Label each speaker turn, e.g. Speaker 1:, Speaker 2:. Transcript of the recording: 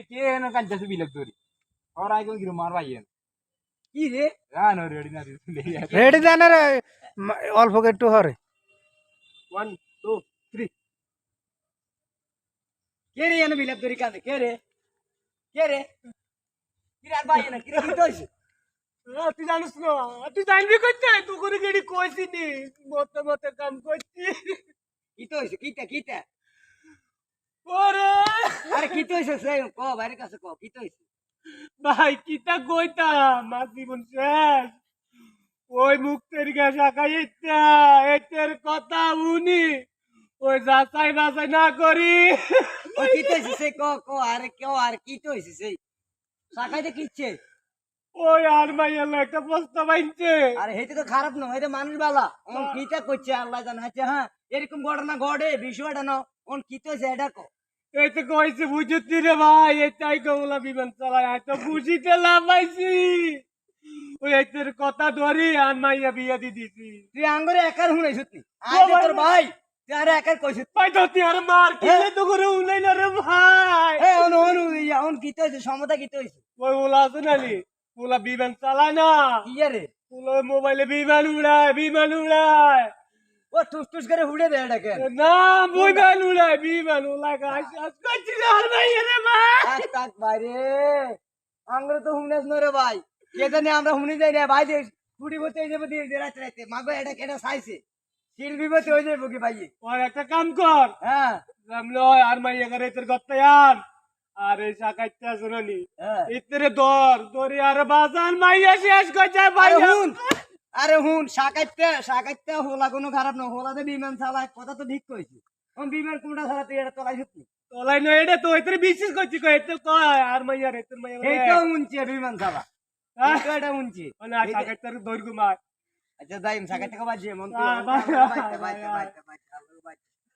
Speaker 1: কে এনে কাঞ্চাছে বিলেক ধরি আর আই কোন গিরো মার ভাইয়েন
Speaker 2: কি রে
Speaker 1: জানো রেডি না
Speaker 3: রেডি জানে রে অল্প একটু হরে
Speaker 2: 1 2 3 কে রে এনে বিলাপ ধরি কাঁদে কে রে কি রে আর ভাই না কি রে কি হইছে
Speaker 4: তুই জানিস না তুই জানবি করতে তুই করে গেড়ি কইছি নি মতে মতে কাম করছি
Speaker 2: কি হইছে কিটা
Speaker 4: ওরে
Speaker 2: আরে কি হইছে সে ক বাইরে কাছে ক কি হইছে
Speaker 4: ভাই কিতা কইতা মার জীবন শেষ ওই মুক্তের গাছা খাইতা এতের কথা উনি ওই যাচাই বাছাই না করি
Speaker 2: ও কি হইছে সে ক আরে কি হইছে সে সাকাইতে কিচ্ছে
Speaker 4: ওই আর মাইয়ালা একটা প্রস্তাব আনছে
Speaker 2: আরে হেতে তো খারাপ না এটা মানুষ বালা অন কিটা কইছে আল্লাহ জানে আচ্ছা হ্যাঁ এরকম ঘটনা ঘটে বিষয়টা না অন কি হইছে এটা ক
Speaker 4: এই তো কইছে বুঝতি রে ভাই এটাই কমলা বিমান চালায় তো বুঝিতে লাভাইছি ওই এতের কথা ধরি আর মাইয়া বিয়া দি দিছি
Speaker 2: তুই আঙ্গুরে একার হুনাইছ তুই আজ তোর ভাই তুই আরে একার কইছ
Speaker 4: ভাই তো তুই আর মার কিলে তো করে উলাই না রে ভাই
Speaker 2: এ অন কি হইছে সমতা কি হইছে
Speaker 4: ওই ওলা আছে নালি ওলা বিমান চালায় না
Speaker 2: কি রে
Speaker 4: ওলা মোবাইলে বিমান উড়ায়
Speaker 2: ও টুস করে হুড়ে দে এটা কেন
Speaker 4: না বিমান উড়ায় গাছ করছি রে আর মাইয়া রে ভাই
Speaker 2: তাক বাইরে আঙ্গুরে তো হুনাইছ না রে ভাই কে জানে আমরা হুনি যাই না ভাই যে কুড়ি বতে এই যাবে দিয়ে রাতে রাতে মাগো এটা কেডা চাইছে শিলবি বতে হই যাইব কি ভাই
Speaker 4: ওর একটা কাম কর
Speaker 2: হ্যাঁ
Speaker 4: রামলো আর মাইয়া করে তোর গত্তে আন আর এই শাকাইতে শুনানি
Speaker 2: হ্যাঁ
Speaker 4: ইতরে দরি আর বাজান মাইয়া শেষ কই যায় ভাই
Speaker 2: আরে হুন শাকাইতে হোলা কোনো খারাপ না হোলাতে বিমান চালায় কথা তো ঠিক কইছি কোন বিমান কোনটা ছাড়া তুই এটা তলাই শুনি
Speaker 4: তোলাই না এটা তো ইতরে বিশ্বাস করছি কই এত কয় আর মাইয়া রে তোর মাইয়া
Speaker 2: এইটাও উনছে বিমান চালা এটা উনছে
Speaker 4: না শাকাইতে দরি গুমায়
Speaker 2: আচ্ছা যাই শাকাইতে কবা যে মন
Speaker 4: বাই,
Speaker 2: তো
Speaker 4: বাই,
Speaker 2: বাই বাই বাই